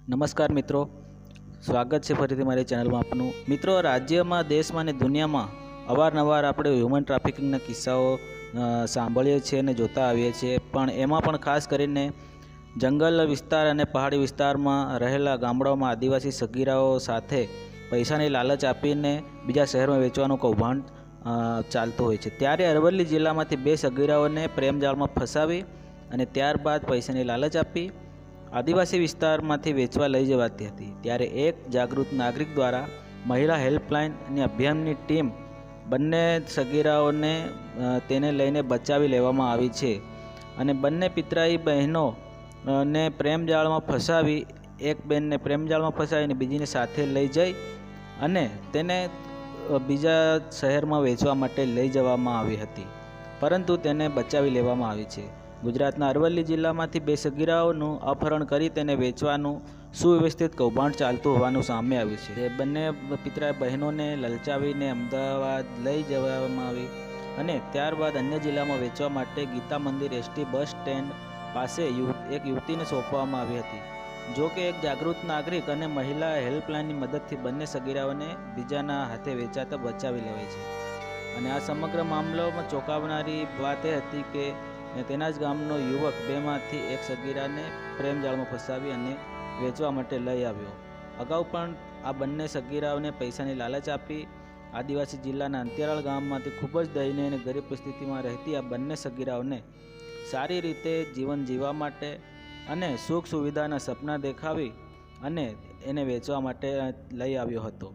નમસ્કાર મિત્રો, સ્વાગત છે ફરીથી મારી ચેનલમાં આપનું। મિત્રો, રાજ્યમાં દેશમાં અને દુનિયામાં અવારનવાર આપણે હ્યુમન ટ્રાફિકિંગના કિસ્સાઓ સાંભળીએ છીએ અને જોતા આવીએ છીએ, પણ એમાં પણ ખાસ કરીને જંગલ વિસ્તાર અને પહાડી વિસ્તારમાં રહેલા ગામડાઓમાં આદિવાસી સગીરાઓ સાથે પૈસાની લાલચ આપીને બીજા શહેરમાં વેચવાનું કૌભાંડ ચાલતું હોય છે। ત્યારે અરવલ્લી જિલ્લામાંથી 2 સગીરાઓને પ્રેમજાળમાં ફસાવી અને ત્યારબાદ પૈસાની લાલચ આપી આદિવાસી વિસ્તારમાંથી વેચવા લઈ જવાતી હતી। ત્યારે એક જાગૃત નાગરિક દ્વારા મહિલા હેલ્પલાઇનની અભિયાનની ટીમ બંને સગીરાઓને તેને લઈને બચાવી લેવામાં આવી છે અને બંને પિતરાઈ બહેનો ને પ્રેમજાળમાં ફસાવી, એક બેનને પ્રેમજાળમાં ફસાવી અને બીજીને સાથે લઈ જઈ અને તેને બીજા શહેરમાં વેચવા માટે લઈ જવામાં આવી હતી, પરંતુ તેને બચાવી લેવામાં આવી છે। ગુજરાતના અરવલ્લી જિલ્લામાંથી 2 સગીરાઓનું અપહરણ કરી તેને વેચવાનું સુવ્યવસ્થિત કૌભાંડ ચાલતું હોવાનું સામે આવ્યું છે। બંને પિતરાઈ બહેનોને લલચાવીને અમદાવાદ લઈ જવામાં આવી અને ત્યારબાદ અન્ય જિલ્લામાં વેચવા માટે ગીતા મંદિર એસટી બસ સ્ટેન્ડ પાસે એક યુવતીને સોંપવામાં આવી હતી। જો કે એક જાગૃત નાગરિક અને મહિલા હેલ્પલાઇનની મદદથી બંને સગીરાઓને બીજાના હાથે વેચાતા બચાવી લેવાય છે અને આ સમગ્ર મામલામાં ચોંકાવનારી વાત એ હતી કે તેના જ ગામનો યુવક 2માંથી એક સગીરાને પ્રેમજાળમાં ફસાવી અને વેચવા માટે લઈ આવ્યો। અગાઉ પણ આ બંને સગીરાઓને પૈસાની લાલચ આપી આદિવાસી જિલ્લાના અંતરિયાળ ગામમાંથી ખૂબ જ દયનીય અને ગરીબ પરિસ્થિતિમાં રહેતી આ બંને સગીરાઓને સારી રીતે જીવન જીવવા માટે અને સુખ સુવિધાના સપના દેખાવી અને એને વેચવા માટે લઈ આવ્યો હતો।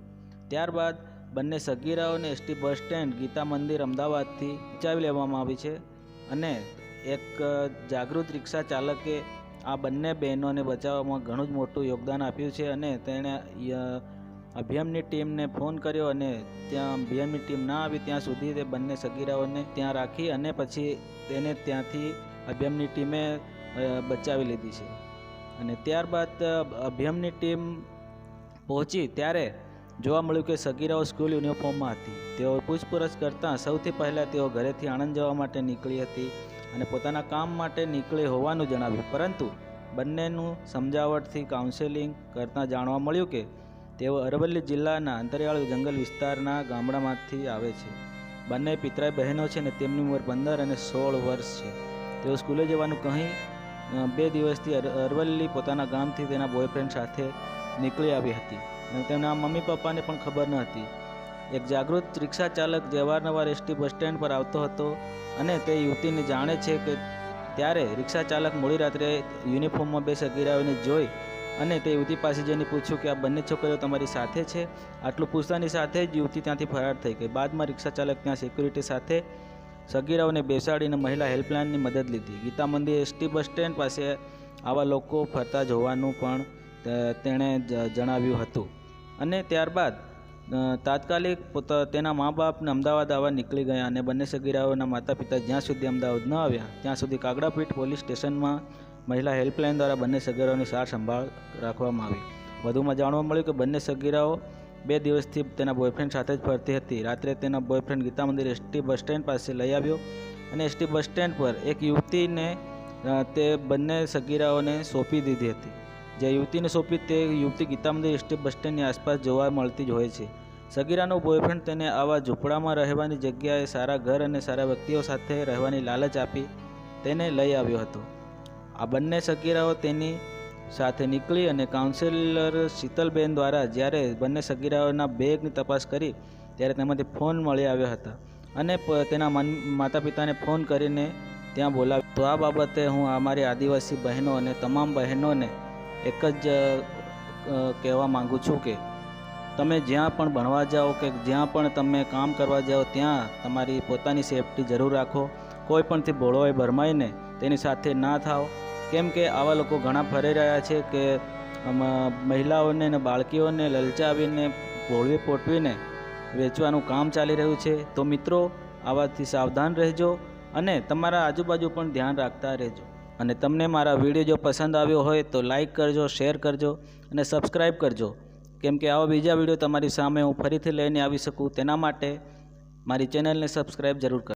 ત્યારબાદ બંને સગીરાઓને એસટી બસ સ્ટેન્ડ ગીતા મંદિર અમદાવાદથી બચાવી લેવામાં આવી છે અને એક જાગૃત રિક્ષા ચાલકે આ બંને બહેનોને બચાવવામાં ઘણું જ મોટું યોગદાન આપ્યું છે અને તેણે અભિયાનની ટીમને ફોન કર્યો અને ત્યાં અભિયાનની ટીમ ના આવી ત્યાં સુધી તે બંને સગીરાઓને ત્યાં રાખી અને પછી તેને ત્યાંથી અભિયાનની ટીમે બચાવી લીધી છે અને ત્યારબાદ અભિયાનની ટીમ પહોંચી ત્યારે જોવા મળ્યું કે સગીરાઓ સ્કૂલ યુનિફોર્મમાં હતી। તેઓ પૂછપરછ કરતાં સૌથી પહેલાં તેઓ ઘરેથી આણંદ જવા માટે નીકળી હતી અને પોતાના કામ માટે નીકળી હોવાનું જણાવ્યું, પરંતુ બંનેનું સમજાવટથી કાઉન્સેલિંગ કરતાં જાણવા મળ્યું કે તેઓ અરવલ્લી જિલ્લાના અંતરિયાળ જંગલ વિસ્તારના ગામડામાંથી આવે છે। બંને પિતરાઈ બહેનો છે અને તેમની ઉંમર 15 અને 16 વર્ષ છે। તેઓ સ્કૂલે જવાનું કહી 2 દિવસથી અરવલ્લી પોતાના ગામથી તેના બોયફ્રેન્ડ સાથે નીકળી આવી હતી અને તેમના મમ્મી પપ્પાને પણ ખબર ન હતી। એક જાગૃત રિક્ષા ચાલક જે અવારનવાર એસટી બસ સ્ટેન્ડ પર આવતો હતો અને તે યુવતીને જાણે છે કે ત્યારે રિક્ષા ચાલક મોડી રાત્રે યુનિફોર્મમાં 2 સગીરાઓને જોઈ અને તે યુવતી પાસે જઈને પૂછ્યું કે આ બંને છોકરીઓ તમારી સાથે છે? આટલું પૂછતાની સાથે જ યુવતી ત્યાંથી ફરાર થઈ ગઈ। બાદમાં રિક્ષા ચાલક ત્યાં સિક્યુરિટી સાથે સગીરાઓને બેસાડીને મહિલા હેલ્પલાઇનની મદદ લીધી। ગીતા મંદિર એસટી બસ સ્ટેન્ડ પાસે આવા લોકો ફરતા જોવાનું પણ તેણે જણાવ્યું હતું અને ત્યારબાદ તાત્કાલિક તેના મા બાપને અમદાવાદ આવવા નીકળી ગયા અને બંને સગીરાઓના માતા પિતા જ્યાં સુધી અમદાવાદ ન આવ્યા ત્યાં સુધી કાગડાપીઠ પોલીસ સ્ટેશનમાં મહિલા હેલ્પલાઇન દ્વારા બંને સગીરાઓની સાર સંભાળ રાખવામાં આવી। વધુમાં જાણવા મળ્યું કે બંને સગીરાઓ 2 દિવસથી તેના બોયફ્રેન્ડ સાથે જ ફરતી હતી। રાત્રે તેના બોયફ્રેન્ડ ગીતા મંદિર એસટી બસ સ્ટેન્ડ પાસે લઈ આવ્યો અને એસટી બસ સ્ટેન્ડ પર એક યુવતીને તે બંને સગીરાઓને સોંપી દીધી હતી। જે યુવતીને સોંપી તે યુવતી ગીતા મંદિર એસટી બસ સ્ટેન્ડની આસપાસ જોવા મળતી જ હોય છે। સગીરાનો બોયફ્રેન્ડ તેને આવા ઝૂંપડામાં રહેવાની જગ્યાએ સારા ઘર અને સારા વ્યક્તિઓ સાથે રહેવાની લાલચ આપી તેને લઈ આવ્યો હતો। આ બંને સગીરાઓ તેની સાથે નીકળી અને કાઉન્સિલર શીતલબેન દ્વારા જ્યારે બંને સગીરાઓના બેગની તપાસ કરી ત્યારે તેમાંથી ફોન મળી આવ્યા હતા અને તેના માતા પિતાને ફોન કરીને ત્યાં બોલાવ્યા। તો આ બાબતે હું અમારી આદિવાસી બહેનો અને તમામ બહેનોને એક જ કહેવા માગું છું કે તમે જ્યાં પણ ભણવા જાઓ કે જ્યાં પણ તમે કામ કરવા જાઓ ત્યાં તમારી પોતાની સેફટી જરૂર રાખો। કોઈ પણથી ભોળવાઈ ભરમાઈને તેની સાથે ના થાઓ, કેમ કે આવા લોકો ઘણા ફરી રહ્યા છે કે મહિલાઓને અને બાળકીઓને લલચાવીને ભોળવી પોટવીને વેચવાનું કામ ચાલી રહ્યું છે। તો મિત્રો, આવાથી સાવધાન રહેજો અને તમારા આજુબાજુ પણ ધ્યાન રાખતા રહેજો અને તમને મારા વિડીયો જો પસંદ આવ્યો હોય તો લાઈક કરજો, શેર કરજો અને સબસ્ક્રાઈબ કરજો, કેમ કે આવા બીજા વિડીયો તમારી સામે હું ફરીથી લઈને આવી શકું તેના માટે મારી ચેનલને સબસ્ક્રાઈબ જરૂર કરજો।